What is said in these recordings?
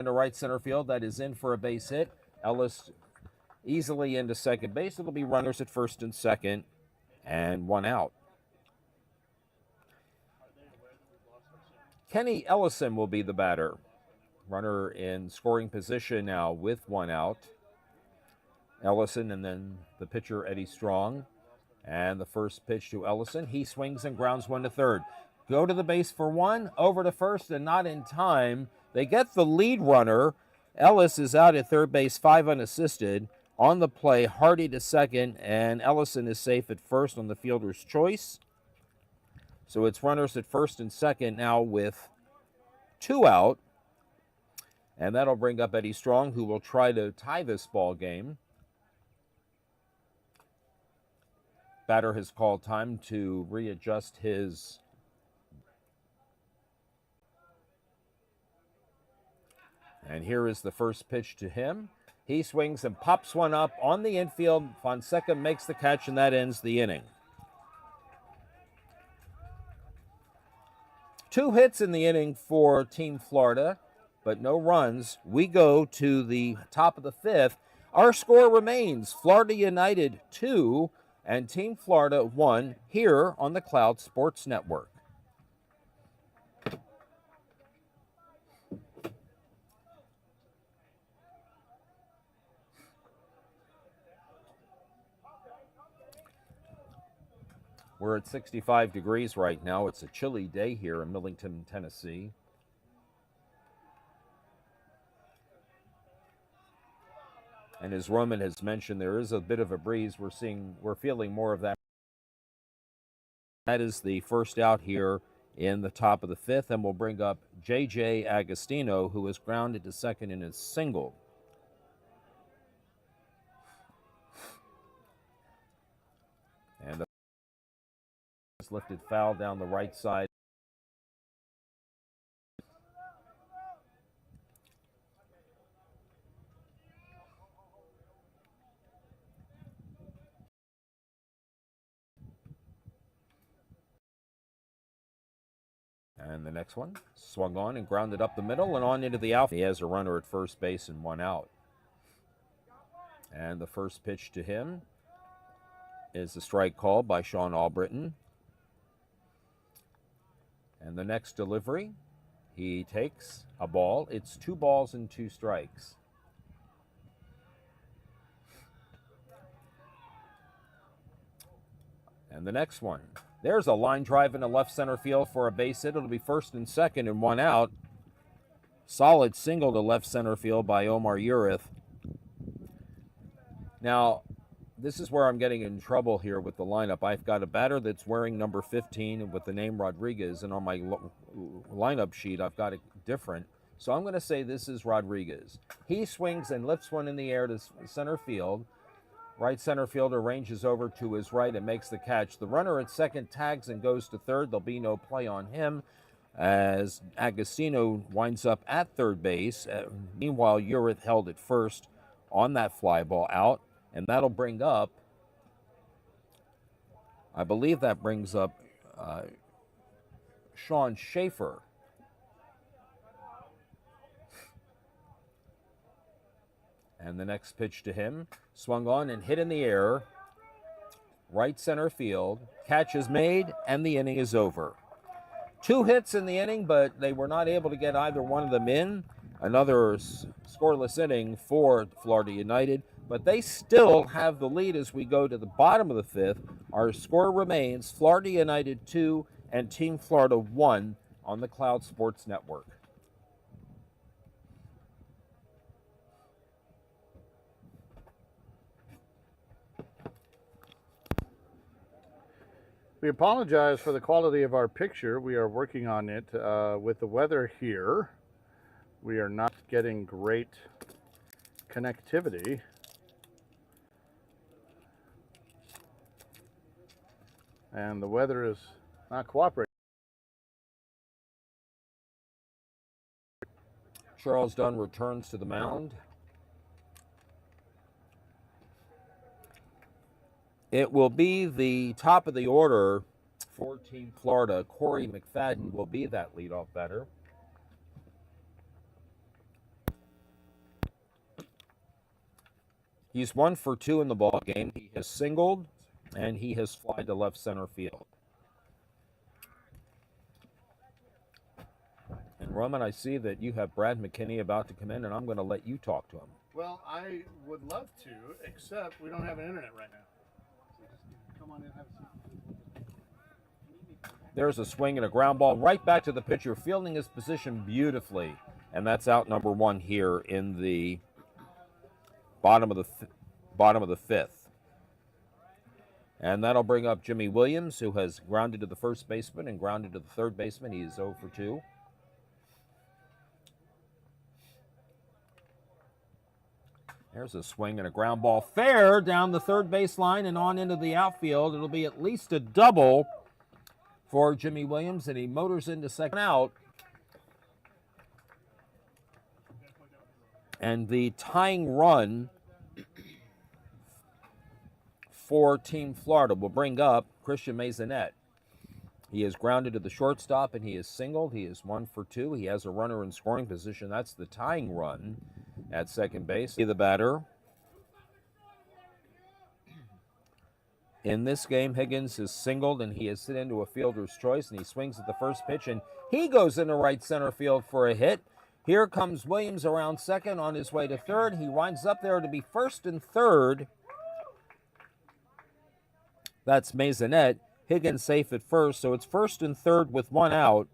into right center field. That is in for a base hit. Ellis easily into second base. It'll be runners at first and second, and one out. Kenny Ellison will be the batter. Runner in scoring position now with one out. Ellison and then the pitcher Eddie Strong. And the first pitch to Ellison. He swings and grounds one to third. Go to the base for one, over to first, and not in time. They get the lead runner. Ellis is out at third base, 5 unassisted. On the play, Hardy to second, and Ellison is safe at first on the fielder's choice. So it's runners at first and second now with 2 out. And that'll bring up Eddie Strong, who will try to tie this ball game. Batter has called time to readjust his and here is the first pitch to him. He swings and pops one up on the infield. Fonseca makes the catch, and that ends the inning. 2 hits in the inning for Team Florida, but no runs. We go to the top of the 5th. Our score remains Florida United 2 and Team Florida 1 here on the Cloud Sports Network. We're at 65 degrees right now. It's a chilly day here in Millington, Tennessee. And as Roman has mentioned, there is a bit of a breeze. We're feeling more of that. That is the first out here in the top of the 5th, and we'll bring up J.J. Agostino, who is grounded to second in his single. And the lifted foul down the right side. And the next one swung on and grounded up the middle and on into the outfield. He has a runner at first base and 1 out. And the first pitch to him is the strike called by Sean Albritton. And the next delivery, he takes a ball. It's 2 balls and 2 strikes. And the next one, there's a line drive into left center field for a base hit. It'll be first and second and 1 out. Solid single to left center field by Omar Urith. Now, this is where I'm getting in trouble here with the lineup. I've got a batter that's wearing number 15 with the name Rodriguez, and on my lineup sheet, I've got it different. So I'm going to say this is Rodriguez. He swings and lifts one in the air to center field. Right center fielder ranges over to his right and makes the catch. The runner at second tags and goes to third. There'll be no play on him as Agostino winds up at third base. Meanwhile, Urith held at first on that fly ball out. And that'll bring up, I believe that brings up Sean Schaefer. And the next pitch to him, swung on and hit in the air, right center field. Catch is made, and the inning is over. 2 hits in the inning, but they were not able to get either one of them in. Another scoreless inning for Florida United. But they still have the lead as we go to the bottom of the 5th. Our score remains Florida United 2 and Team Florida 1 on the Cloud Sports Network. We apologize for the quality of our picture. We are working on it with the weather here. We are not getting great connectivity. And the weather is not cooperating. Charles Dunn returns to the mound. It will be the top of the order for Team Florida. Corey McFadden will be that leadoff batter. He's 1 for 2 in the ball game. He has singled, and he has flied to left center field. And Roman, I see that you have Brad McKinney about to come in, and I'm going to let you talk to him. Well, I would love to, except we don't have an internet right now. So just come on in and have a seat. There's a swing and a ground ball right back to the pitcher, fielding his position beautifully. And that's out number 1 here in the bottom of the fifth. And that'll bring up Jimmy Williams, who has grounded to the first baseman and grounded to the third baseman. He is 0 for 2. There's a swing and a ground ball fair down the third baseline and on into the outfield. It'll be at least a double for Jimmy Williams, and he motors into second out. And the tying run for Team Florida will bring up Christian Maisonette. He is grounded to the shortstop, and he is singled. He is 1 for 2. He has a runner in scoring position. That's the tying run at second base. The batter. In this game, Higgins is singled, and he is hit into a fielder's choice, and he swings at the first pitch, and he goes into right center field for a hit. Here comes Williams around second on his way to third. He winds up there to be first and third. That's Maisonette. Higgins safe at first, so it's first and third with 1 out.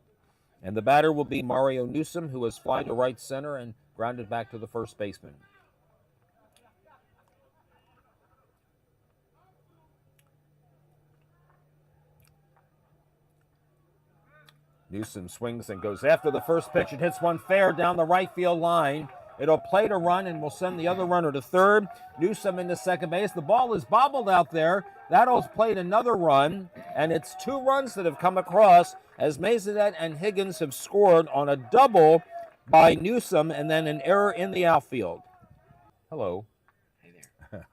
And the batter will be Mario Newsom, who has flied to right center and grounded back to the first baseman. Newsom swings and goes after the first pitch and hits one fair down the right field line. It'll play to run and will send the other runner to third. Newsom into second base. The ball is bobbled out there. That'll play another run, and it's 2 runs that have come across as Maisonette and Higgins have scored on a double by Newsom and then an error in the outfield. Hello. Hey there.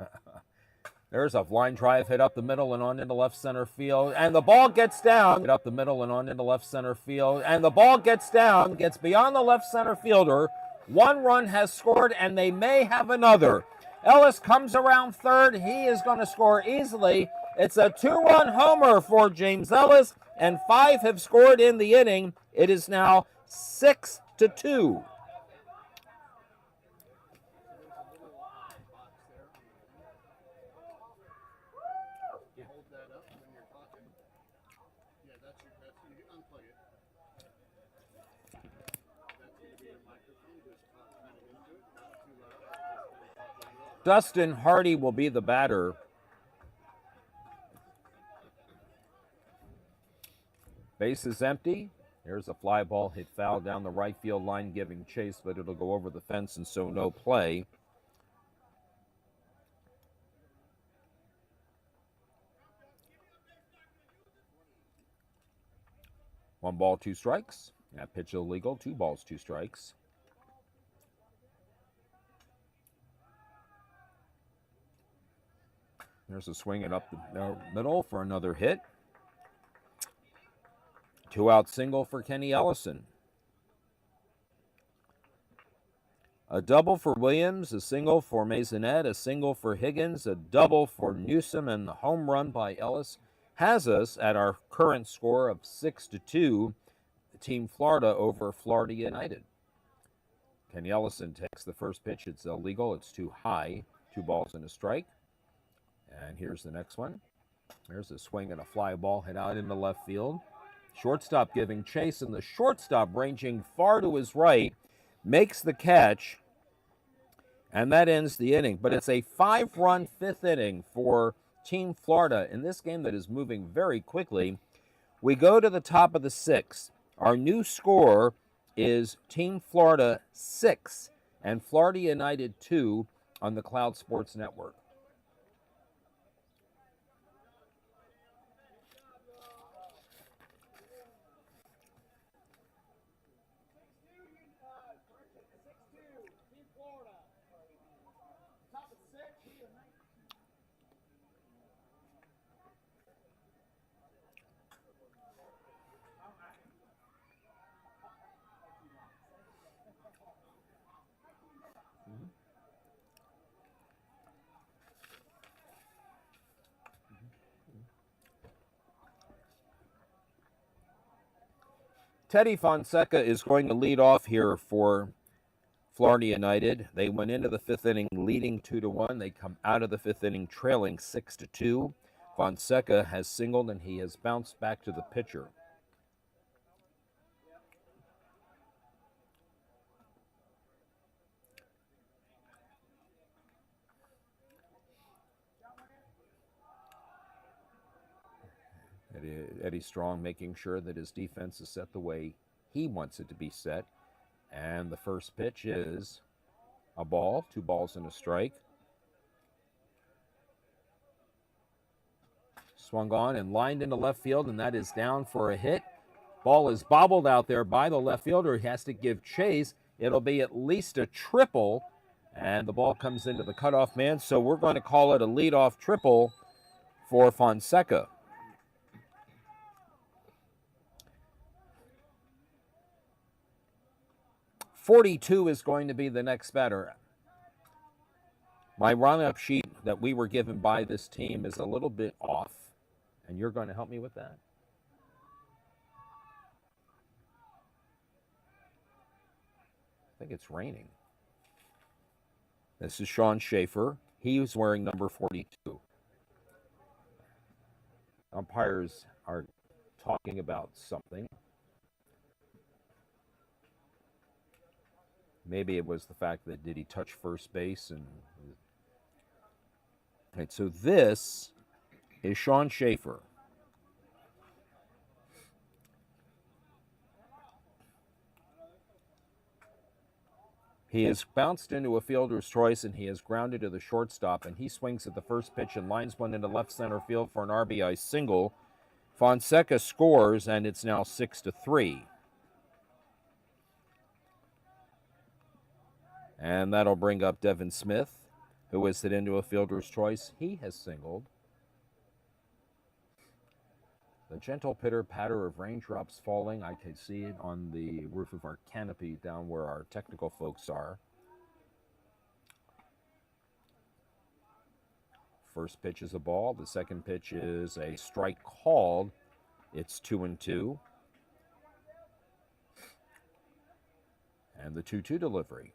There's a line drive hit up the middle and on into left center field. And the ball gets down. Hit up the middle and on into left center field. And the ball gets down, gets beyond the left center fielder. 1 run has scored, and they may have another. Ellis comes around third. He is going to score easily. It's a 2-run homer for James Ellis, and 5 have scored in the inning. It is now 6-2. Dustin Hardy will be the batter. Base is empty. There's a fly ball hit foul down the right field line giving chase, but it'll go over the fence and so no play. One ball, 2 strikes. That pitch illegal. 2 balls, 2 strikes. There's a swing and up the middle for another hit. 2-out single for Kenny Ellison. A double for Williams, a single for Maisonette, a single for Higgins, a double for Newsom, and the home run by Ellis has us at our current score of 6-2, Team Florida over Florida United. Kenny Ellison takes the first pitch. It's illegal. It's too high. 2 balls and a strike. And here's the next one. There's a swing and a fly ball hit out into left field. Shortstop giving chase, and the shortstop ranging far to his right makes the catch, and that ends the inning. But it's a 5-run 5th inning for Team Florida in this game that is moving very quickly. We go to the top of the 6th. Our new score is Team Florida 6 and Florida United 2 on the Cloud Sports Network. Teddy Fonseca is going to lead off here for Florida United. They went into the fifth inning leading 2-1. They come out of the fifth inning trailing 6-2. Fonseca has singled and he has bounced back to the pitcher. Eddie Strong making sure that his defense is set the way he wants it to be set. And the first pitch is a ball, 2 balls and a strike. Swung on and lined into left field, and that is down for a hit. Ball is bobbled out there by the left fielder. He has to give chase. It'll be at least a triple, and the ball comes into the cutoff man, so we're going to call it a leadoff triple for Fonseca. .42 is going to be the next batter. My run-up sheet that we were given by this team is a little bit off, and you're going to help me with that. I think it's raining. This is Sean Schaefer. He was wearing number 42. Umpires are talking about something. Maybe it was the fact that did he touch first base and... Right, so this is Sean Schaefer. He has bounced into a fielder's choice and he has grounded to the shortstop, and he swings at the first pitch and lines one into left center field for an RBI single. Fonseca scores, and it's now 6-3. And that'll bring up Devin Smith, who has hit into a fielder's choice. He has singled. The gentle pitter-patter of raindrops falling. I can see it on the roof of our canopy down where our technical folks are. First pitch is a ball. The second pitch is a strike called. It's 2-2. And the 2-2 delivery.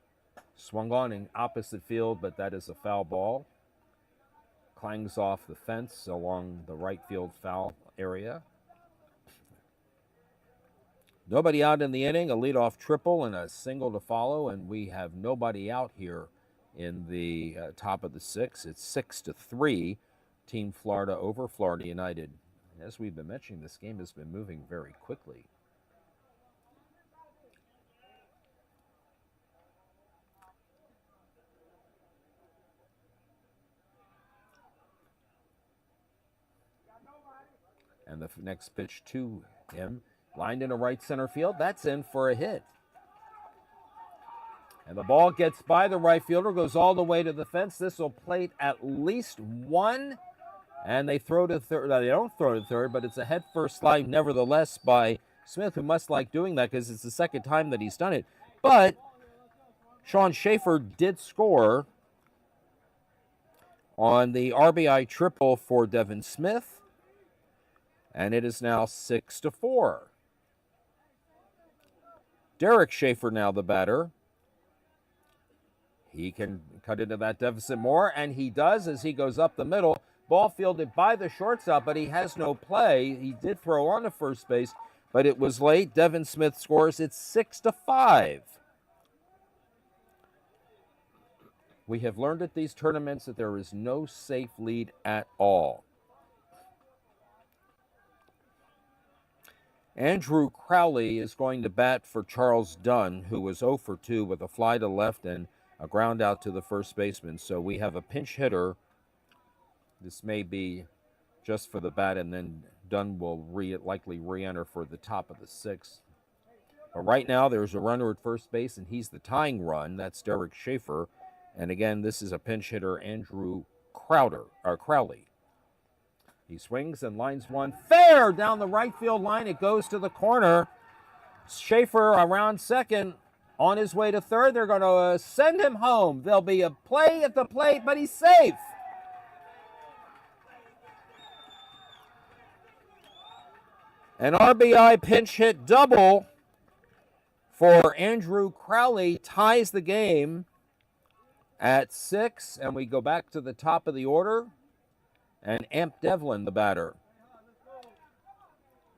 Swung on in opposite field, but that is a foul ball. Clangs off the fence along the right field foul area. Nobody out in the inning, a leadoff triple and a single to follow, and we have nobody out here in the top of the 6th. It's 6-3, Team Florida over Florida United. As we've been mentioning, this game has been moving very quickly. And the next pitch to him, lined into right center field, that's in for a hit. And the ball gets by the right fielder, goes all the way to the fence. This will plate at least one, and they throw to third. They don't throw to third, but it's a head-first slide nevertheless by Smith, who must like doing that because it's the second time that he's done it. But Sean Schaefer did score on the RBI triple for Devin Smith. And it is now 6-4. Derek Schaefer now the batter. He can cut into that deficit more, and he does as he goes up the middle. Ball fielded by the shortstop, but he has no play. He did throw on to first base, but it was late. Devin Smith scores. It's 6-5. We have learned at these tournaments that there is no safe lead at all. Andrew Crowley is going to bat for Charles Dunn, who was 0 for 2 with a fly to left and a ground out to the first baseman. So we have a pinch hitter. This may be just for the bat, and then Dunn will likely re-enter for the top of the 6th. But right now there's a runner at first base, and he's the tying run. That's Derek Schaefer. And again, this is a pinch hitter, Andrew Crowley. He swings and lines one fair down the right field line. It goes to the corner. Schaefer around second, on his way to third. They're going to send him home. There'll be a play at the plate, but he's safe. An RBI pinch hit double for Andrew Crowley ties the game at 6, and we go back to the top of the order, and Amp Devlin, the batter.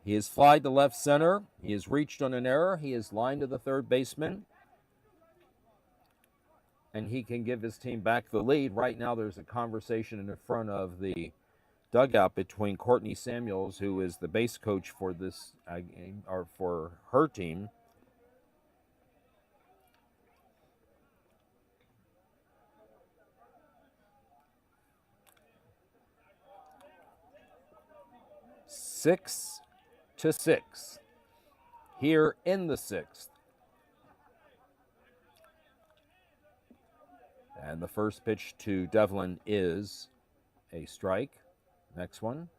He has flied to left center. He has reached on an error. He is lined to the third baseman, and he can give his team back the lead. Right now there's a conversation in front of the dugout between Courtney Samuels, who is the base coach for this game, or for her team. Six to 6 here in the 6th. And the first pitch to Devlin is a strike. Next one.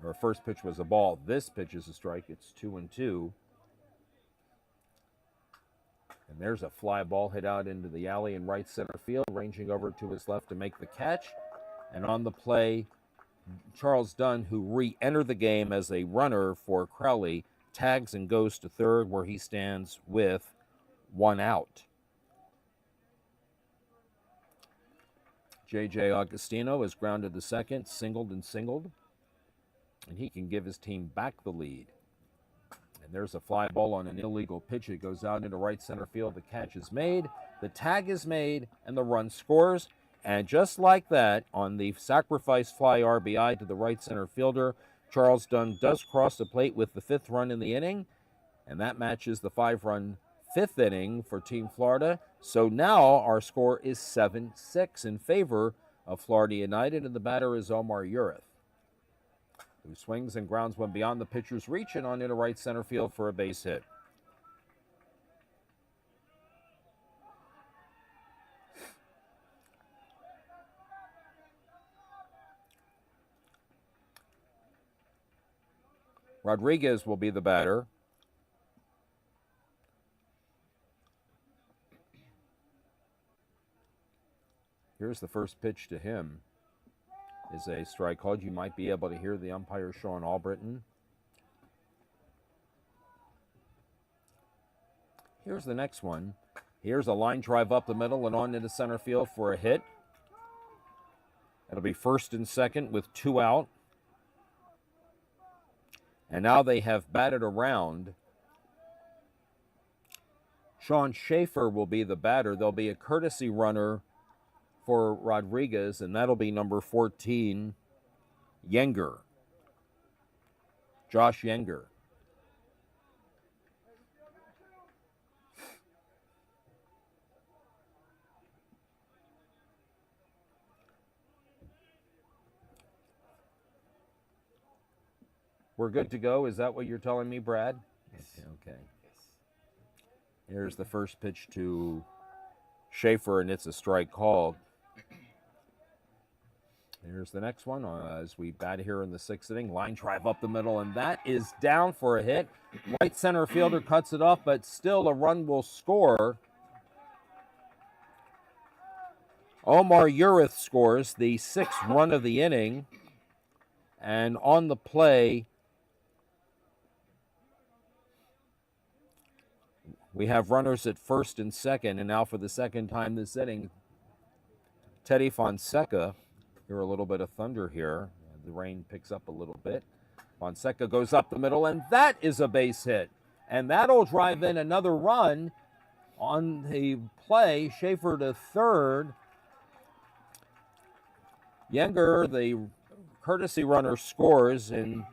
Our first pitch was a ball. This pitch is a strike. It's 2-2. And there's a fly ball hit out into the alley in right center field, ranging over to his left to make the catch. And on the play, Charles Dunn, who re-entered the game as a runner for Crowley, tags and goes to third, where he stands with 1 out. J.J. Augustino is grounded to second, singled, and he can give his team back the lead. And there's a fly ball on an illegal pitch. It goes out into right center field. The catch is made, the tag is made, and the run scores. And just like that, on the sacrifice fly RBI to the right center fielder, Charles Dunn does cross the plate with the 5th run in the inning, and that matches the 5-run 5th inning for Team Florida. So now our score is 7-6 in favor of Florida United, and the batter is Omar Ureth, who swings and grounds one beyond the pitcher's reach and on into right center field for a base hit. Rodriguez will be the batter. Here's the first pitch to him. Is a strike called. You might be able to hear the umpire, Sean Albritton. Here's the next one. Here's a line drive up the middle and on into center field for a hit. It'll be first and second with 2 out. And now they have batted around. Sean Schaefer will be the batter. There'll be a courtesy runner for Rodriguez, and that'll be number 14, Yenger. Josh Yenger. We're good to go. Is that what you're telling me, Brad? Yes. Okay. Yes. Here's the first pitch to Schaefer, and it's a strike called. Here's the next one as we bat here in the 6th inning. Line drive up the middle, and that is down for a hit. Right center fielder cuts it off, but still a run will score. Omar Ureth scores the 6th run of the inning, and on the play, we have runners at first and second, and now for the second time this inning, Teddy Fonseca. Hear a little bit of thunder here. The rain picks up a little bit. Fonseca goes up the middle, and that is a base hit. And that'll drive in another run on the play. Schaefer to third. Yenger, the courtesy runner, scores, and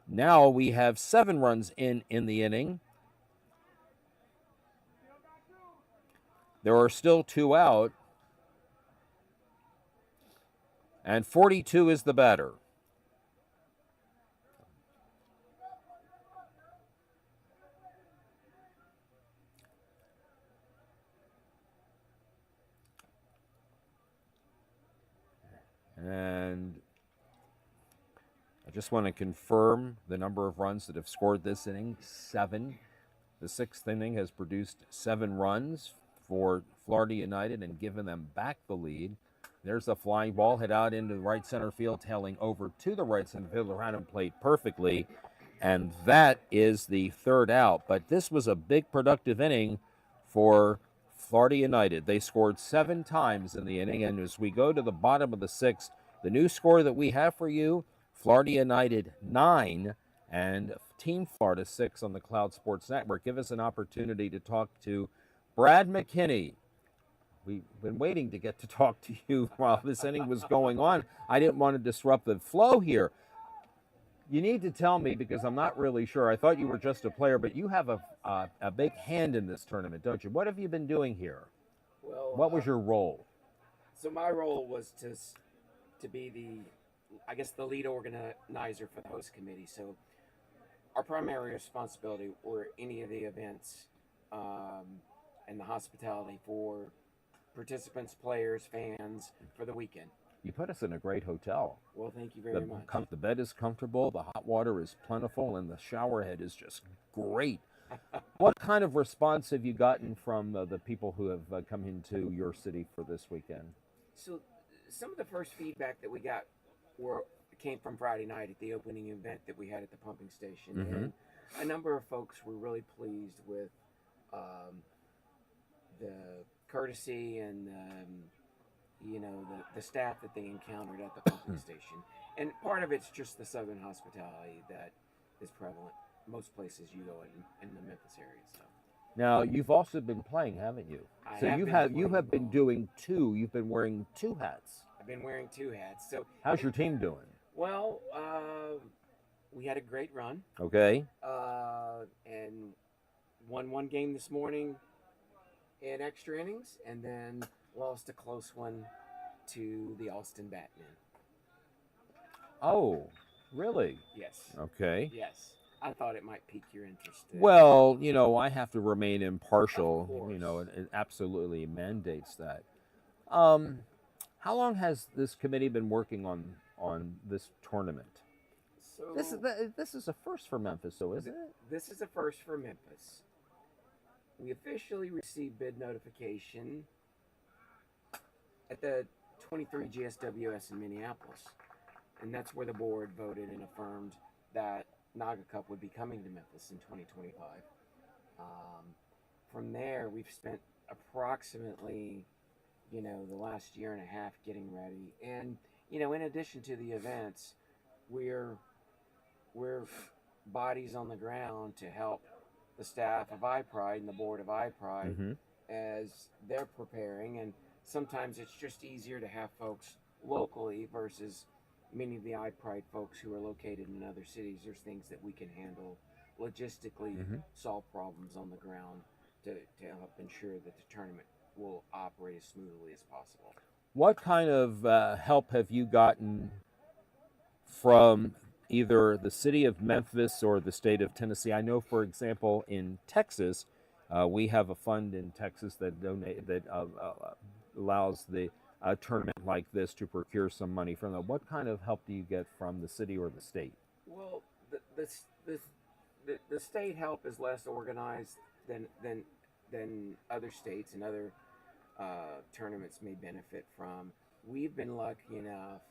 now we have 7 runs in the inning. There are still 2 out. And 42 is the batter. And I just want to confirm the number of runs that have scored this inning, 7. The 6th inning has produced 7 runs for Florida United and given them back the lead. There's a flying ball hit out into right center field, tailing over to the right center field. Around him played perfectly. And that is the third out. But this was a big productive inning for Florida United. They scored 7 times in the inning. And as we go to the bottom of the sixth, the new score that we have for you, Florida United 9 and Team Florida 6 on the Cloud Sports Network. Give us an opportunity to talk to Brad McKinney. We've been waiting to get to talk to you while this inning was going on. I didn't want to disrupt the flow here. You need to tell me because I'm not really sure. I thought you were just a player, but you have a big hand in this tournament, don't you? What have you been doing here? Well, What was your role? so my role was to be I guess, the lead organizer for the host committee. So our primary responsibility were any of the events and the hospitality for participants, players, fans for the weekend. You put us in a great hotel. Well, thank you very much. The bed is comfortable, the hot water is plentiful, and the shower head is just great. What kind of response have you gotten from the people who have come into your city for this weekend? So some of the first feedback that we got came from Friday night at the opening event that we had at the pumping station, and a number of folks were really pleased with the courtesy and the staff that they encountered at the pumping station. And part of it's just the southern hospitality that is prevalent most places you go in the Memphis area. So now you've also been playing, haven't you? You have been doing two. You've been wearing 2 hats. I've been wearing 2 hats. So how's your team doing? Well, we had a great run. Okay. And won 1 game this morning in extra innings, and then lost a close one to the Austin Batmen. Oh, really? Yes. Okay. Yes. I thought it might pique your interest. Well, I have to remain impartial. Of course. It absolutely mandates that. How long has this committee been working on this tournament? So This is a first for Memphis, though, isn't it? This is a first for Memphis. We officially received bid notification at the 23 GSWS in Minneapolis, and that's where the board voted and affirmed that NAGAAA Cup would be coming to Memphis in 2025. From there, we've spent approximately, the last year and a half getting ready, and in addition to the events, we're bodies on the ground to help the staff of iPride and the board of iPride as they're preparing. And sometimes it's just easier to have folks locally versus many of the iPride folks who are located in other cities. There's things that we can handle logistically, solve problems on the ground to help ensure that the tournament will operate as smoothly as possible. What kind of help have you gotten from either the city of Memphis or the state of Tennessee? I know, for example, in Texas, we have a fund in Texas that allows the tournament like this to procure some money from them. What kind of help do you get from the city or the state? Well, the state help is less organized than other states and other tournaments may benefit from. We've been lucky enough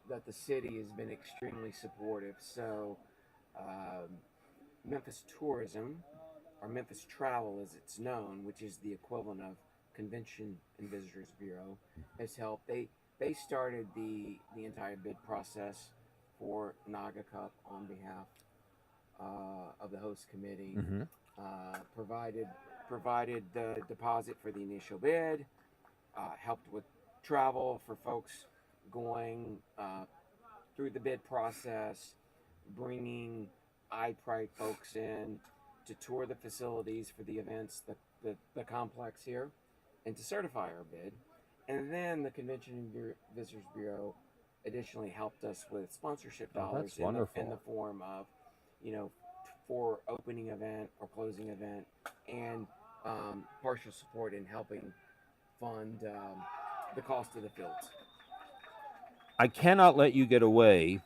that the city has been extremely supportive. So Memphis Tourism, or Memphis Travel as it's known, which is the equivalent of Convention and Visitors Bureau, has helped. They started the entire bid process for NAGAAA Cup on behalf of the host committee. Provided the deposit for the initial bid, helped with travel for folks going through the bid process, bringing iPride folks in to tour the facilities for the events, the complex here, and to certify our bid. And then the Convention and Visitors Bureau additionally helped us with sponsorship dollars in the form of, for opening event or closing event, and partial support in helping fund the cost of the fields. I cannot let you get away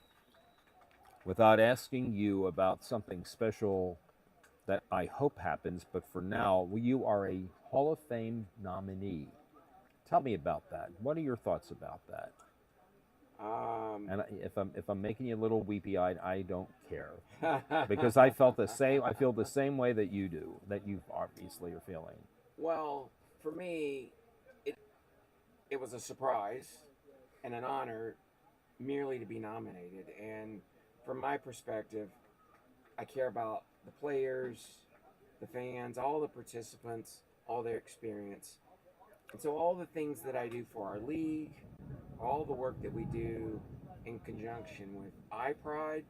without asking you about something special that I hope happens, but for now, you are a Hall of Fame nominee. Tell me about that. What are your thoughts about that? And if I'm making you a little weepy-eyed, I don't care, because I felt the same. I feel the same way that you do. That you obviously are feeling. Well, for me, it was a surprise and an honor merely to be nominated. And from my perspective, I care about the players, the fans, all the participants, all their experience. And so all the things that I do for our league, all the work that we do in conjunction with iPride,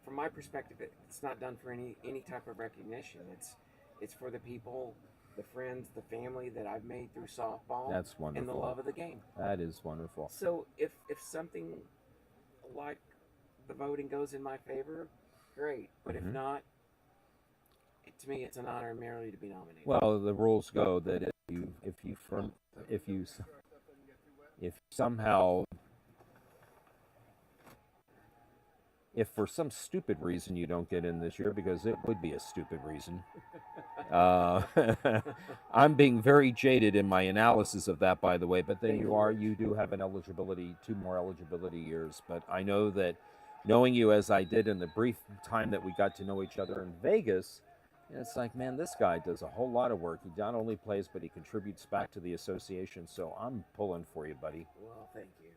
from my perspective, it's not done for any type of recognition. It's for the people, the friends, the family that I've made through softball. That's wonderful. And the love of the game. That is wonderful. So if something like the voting goes in my favor, great. But if not, to me, it's an honor merely to be nominated. Well, the rules go that if somehow, if for some stupid reason you don't get in this year, because it would be a stupid reason, I'm being very jaded in my analysis of that, by the way, but then you do have an eligibility, 2 more eligibility years. But I know that, knowing you as I did in the brief time that we got to know each other in Vegas, it's like, man, this guy does a whole lot of work. He not only plays, but he contributes back to the association. So I'm pulling for you, buddy. Well, thank you.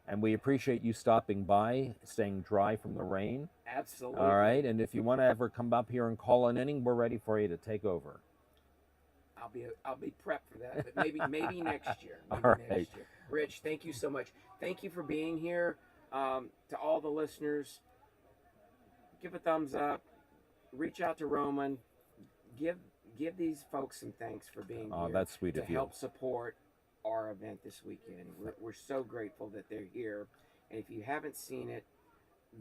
And we appreciate you stopping by, staying dry from the rain. Absolutely. All right. And if you want to ever come up here and call an inning, we're ready for you to take over. I'll be prepped for that, but maybe next year. Maybe All next right. year. Rich, thank you so much. Thank you for being here. To all the listeners, give a thumbs up. Reach out to Roman. Give these folks some thanks for being here. That's sweet to of you. help support our event this weekend. We're so grateful that they're here. And if you haven't seen it,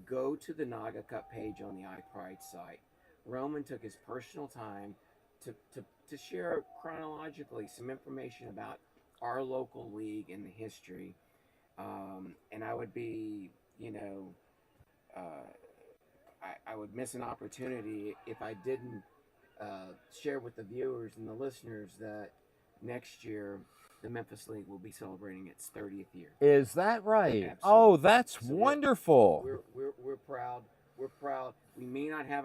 go to the NAGAAA Cup page on the iPride site. Roman took his personal time to share chronologically some information about our local league and the history. And I would be, I would miss an opportunity if I didn't share with the viewers and the listeners that next year the Memphis League will be celebrating its 30th year. Is that right? Absolutely. Oh, that's So wonderful. We're proud. We're proud. We may not have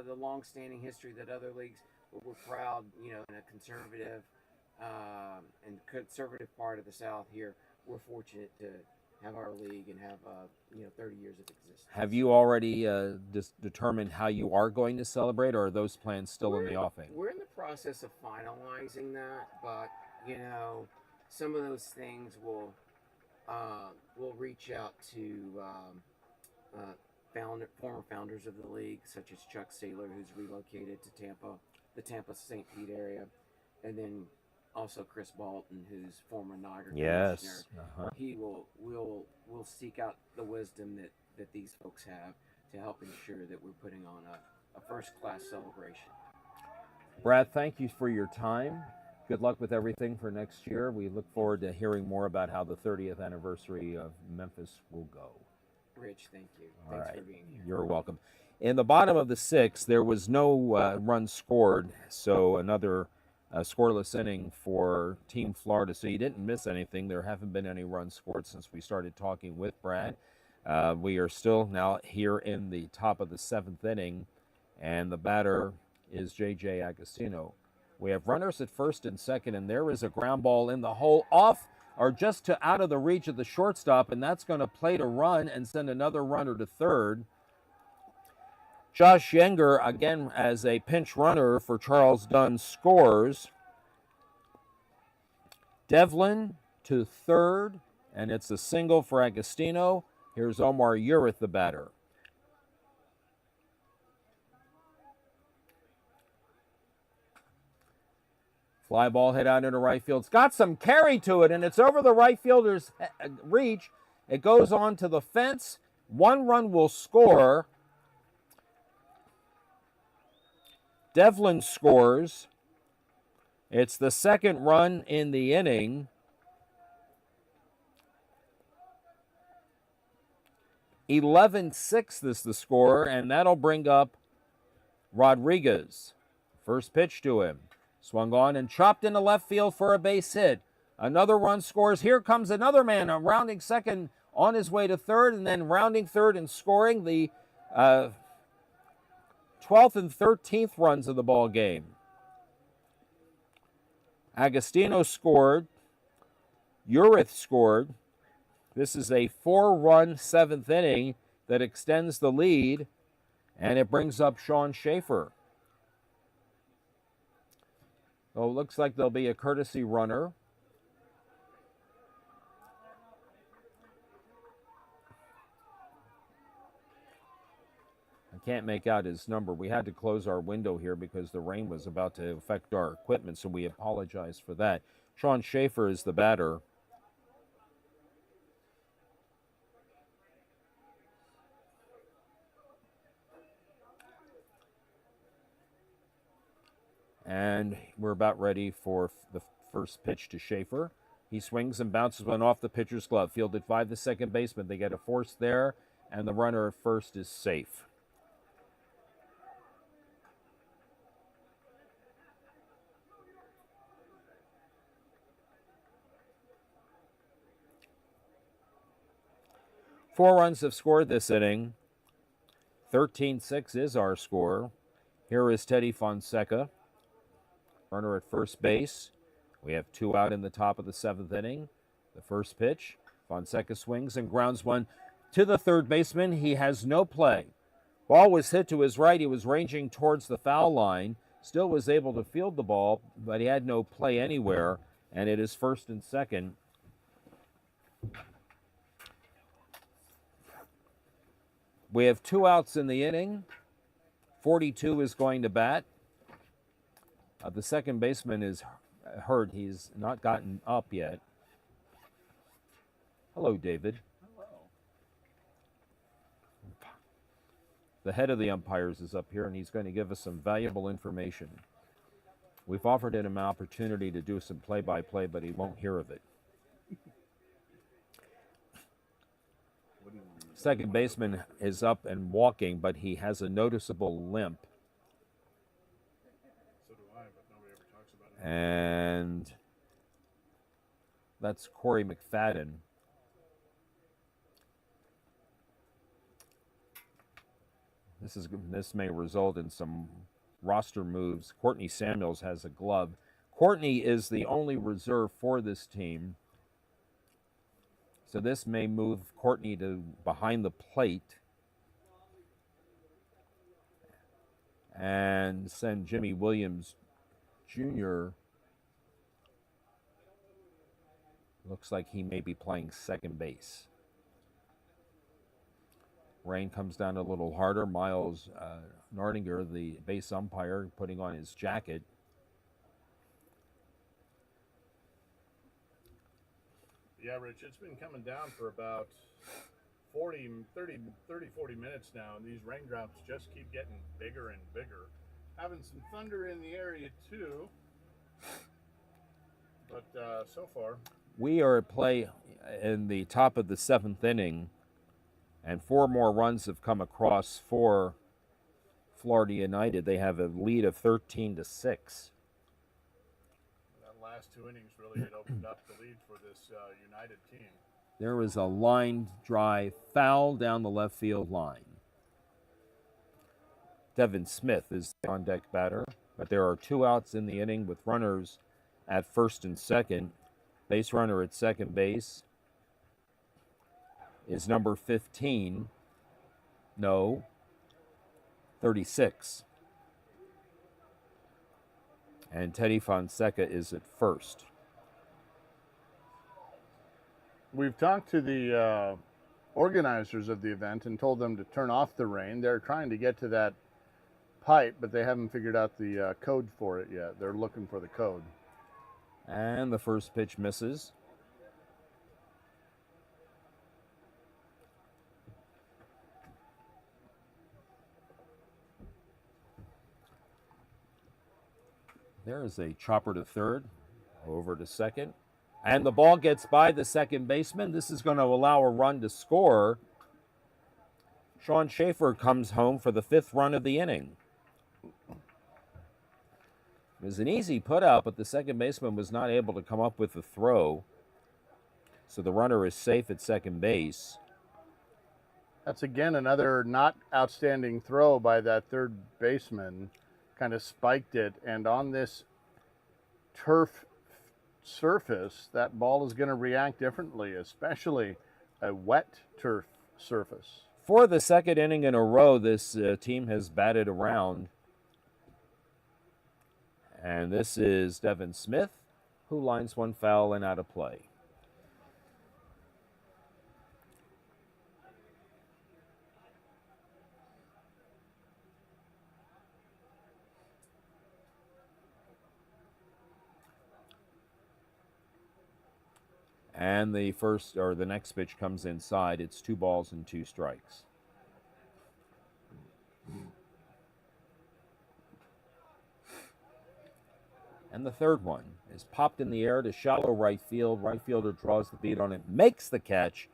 the long-standing history that other leagues, but we're proud. In a conservative part of the South here, we're fortunate to have our league and have 30 years of existence. Have you already determined how you are going to celebrate, or are those plans still in the offing? We're in the process of finalizing that, but some of those things will reach out to former founders of the league, such as Chuck Saylor, who's relocated to Tampa, the Tampa St. Pete area, and then also Chris Bolton, who's former NAGAAA commissioner. Yes. He will seek out the wisdom that these folks have to help ensure that we're putting on a first-class celebration. Brad, thank you for your time. Good luck with everything for next year. We look forward to hearing more about how the 30th anniversary of Memphis will go. Rich, thank you. All Thanks right. for being here. You're welcome. In the bottom of the 6th, there was no runs scored, so another scoreless inning for Team Florida. So you didn't miss anything. There haven't been any runs scored since we started talking with Brad. We are still now here in the top of the 7th inning, and the batter is J.J. Agostino. We have runners at first and second, and there is a ground ball in the hole off or just to out of the reach of the shortstop, and that's going to plate a run and send another runner to third. Josh Yenger, again as a pinch runner for Charles Dunn, scores. Devlin to third, and it's a single for Agostino. Here's Omar Urith, the batter. Fly ball hit out into right field. It's got some carry to it, and it's over the right fielder's reach. It goes on to the fence. 1 run will score. Devlin scores. It's the 2nd run in the inning. 11-6 is the score, and that'll bring up Rodriguez. First pitch to him. Swung on and chopped into left field for a base hit. Another run scores. Here comes another man rounding second on his way to third, and then rounding third and scoring the 12th and 13th runs of the ball game. Agostino scored. Urith scored. This is a 4-run 7th inning that extends the lead, and it brings up Sean Schaefer. So it looks like there'll be a courtesy runner. I can't make out his number. We had to close our window here because the rain was about to affect our equipment, so we apologize for that. Sean Schaefer is the batter. And we're about ready for the first pitch to Schaefer. He swings and bounces one off the pitcher's glove. Fielded 5 to second baseman. They get a force there, and the runner at first is safe. Four runs have scored this inning. 13-6 is our score. Here is Teddy Fonseca. Runner at first base. We have 2 out in the top of the 7th inning. The first pitch. Fonseca swings and grounds one to the third baseman. He has no play. Ball was hit to his right. He was ranging towards the foul line. Still was able to field the ball, but he had no play anywhere. And it is first and second. We have 2 outs in the inning. 42 is going to bat. The second baseman is hurt. He's not gotten up yet. Hello, David. Hello. The head of the umpires is up here, and he's going to give us some valuable information. We've offered him an opportunity to do some play-by-play, but he won't hear of it. Second baseman is up and walking, but he has a noticeable limp. So do I, but nobody ever talks about it. And that's Corey McFadden. This may result in some roster moves. Courtney Samuels has a glove. Courtney is the only reserve for this team. So this may move Courtney to behind the plate and send Jimmy Williams Jr. Looks like he may be playing second base. Rain comes down a little harder. Miles Nardinger, the base umpire, putting on his jacket. Yeah, Rich, it's been coming down for about 40 minutes now, and these raindrops just keep getting bigger and bigger. Having some thunder in the area, too. But so far... We are at play in the top of the 7th inning, and 4 more runs have come across for Florida United. They have a lead of 13-6. Last 2 innings really had opened up the lead for this United team. There was a line drive foul down the left field line. Devin Smith is the on-deck batter, but there are 2 outs in the inning with runners at first and second. Base runner at second base is number 15. No, 36. And Teddy Fonseca is at first. We've talked to the organizers of the event and told them to turn off the rain. They're trying to get to that pipe, but they haven't figured out the code for it yet. They're looking for the code. And the first pitch misses. There is a chopper to third, over to second. And the ball gets by the second baseman. This is going to allow a run to score. Sean Schaefer comes home for the 5th run of the inning. It was an easy put out, but the second baseman was not able to come up with the throw. So the runner is safe at second base. That's again another not outstanding throw by that third baseman. Kind of spiked it, and on this turf surface, that ball is going to react differently, especially a wet turf surface. For the second inning in a row, this team has batted around. And this is Devin Smith, who lines one foul and out of play. And the next pitch comes inside. It's 2 balls and 2 strikes. And the third one is popped in the air to shallow right field. Right fielder draws the beat on it, makes the catch,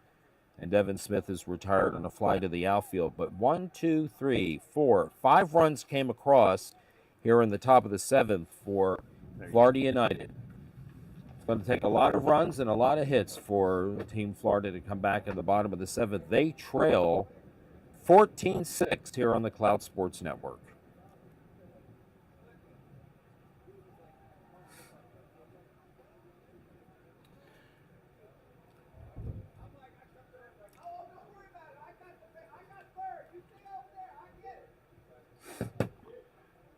and Devin Smith is retired on a fly to the outfield. But 1, 2, 3, 4, 5 runs came across here in the top of the 7th for Florida United. It's going to take a lot of runs and a lot of hits for Team Florida to come back in the bottom of the 7th. They trail 14-6 here on the Cloud Sports Network.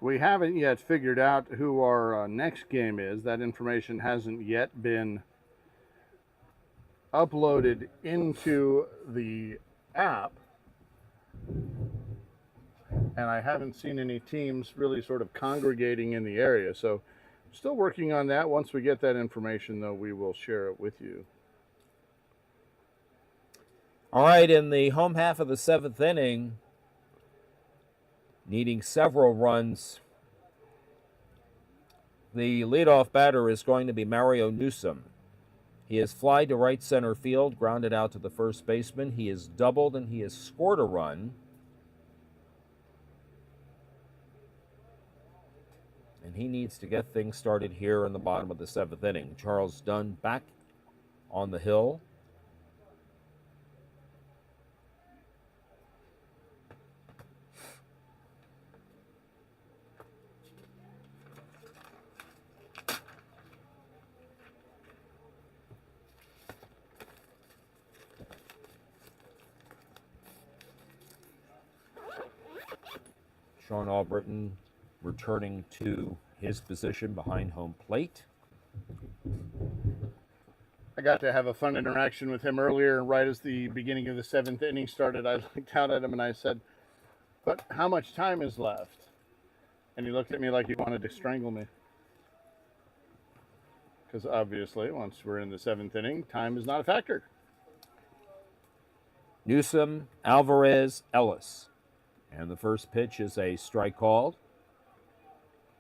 We haven't yet figured out who our next game is. That information hasn't yet been uploaded into the app. And I haven't seen any teams really sort of congregating in the area. So still working on that. Once we get that information, though, we will share it with you. All right, in the home half of the 7th inning, needing several runs, the leadoff batter is going to be Mario Newsom. He has flied to right center field, grounded out to the first baseman. He has doubled and he has scored a run. And he needs to get things started here in the bottom of the 7th inning. Charles Dunn back on the hill. Sean Albritton returning to his position behind home plate. I got to have a fun interaction with him earlier, right as the beginning of the 7th inning started. I looked out at him and I said, "But how much time is left?" And he looked at me like he wanted to strangle me. Because obviously, once we're in the 7th inning, time is not a factor. Newsom, Alvarez, Ellis. And the first pitch is a strike called.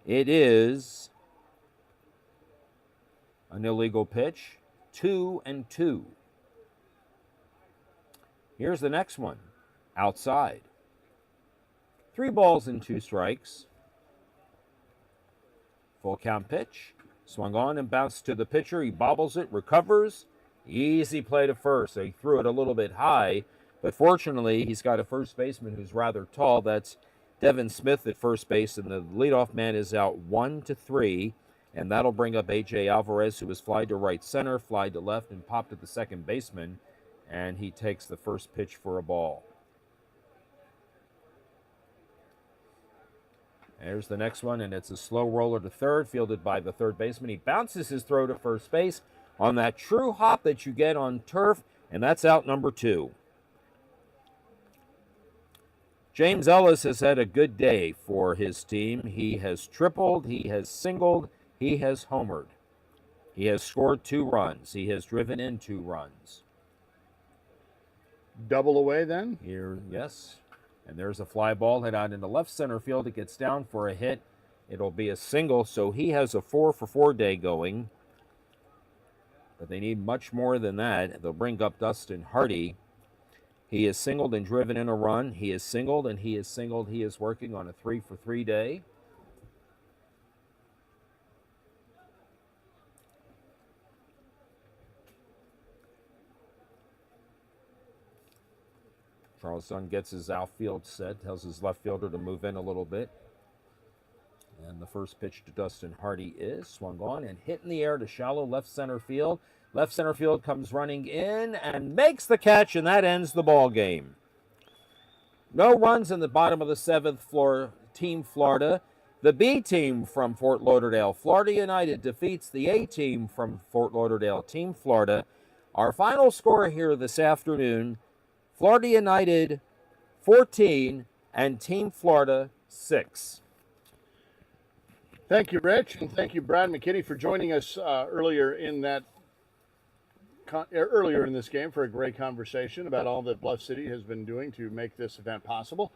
It is an illegal pitch. 2-2. Here's the next one. Outside. 3 balls and 2 strikes. Full count pitch. Swung on and bounced to the pitcher. He bobbles it, recovers. Easy play to first. So he threw it a little bit high. But fortunately, he's got a first baseman who's rather tall. That's Devin Smith at first base. And the leadoff man is out 1-3. And that'll bring up A.J. Alvarez, who was flied to right center, flied to left, and popped at the second baseman. And he takes the first pitch for a ball. There's the next one, and it's a slow roller to third, fielded by the third baseman. He bounces his throw to first base on that true hop that you get on turf, and that's out number 2. James Ellis has had a good day for his team. He has tripled, he has singled, he has homered. He has scored 2 runs. He has driven in 2 runs. Double away then? Here, yes. And there's a fly ball hit out into left center field. It gets down for a hit. It'll be a single, so he has a 4-for-4 day going. But they need much more than that. They'll bring up Dustin Hardy. He has singled and driven in a run. He has singled and he has singled. He is working on a 3-for-3 day. Charles Dunn gets his outfield set, tells his left fielder to move in a little bit. And the first pitch to Dustin Hardy is swung on and hit in the air to shallow left center field. Left center field comes running in and makes the catch, and that ends the ball game. No runs in the bottom of the seventh for Team Florida. The B team from Fort Lauderdale, Florida United, defeats the A team from Fort Lauderdale, Team Florida. Our final score here this afternoon, Florida United 14 and Team Florida 6. Thank you, Rich, and thank you, Brad McKinney, for joining us earlier in this game for a great conversation about all that Bluff City has been doing to make this event possible.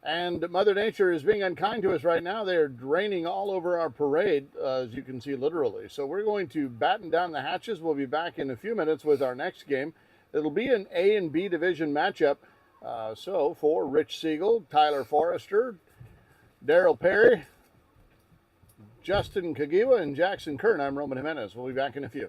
And Mother Nature is being unkind to us right now. They're raining all over our parade, as you can see, literally. So we're going to batten down the hatches. We'll be back in a few minutes with our next game. It'll be an A and B division matchup. So for Rich Siegel, Tyler Forrester, Daryl Perry, Justin Kagiwa, and Jackson Kern, I'm Roman Jimenez. We'll be back in a few.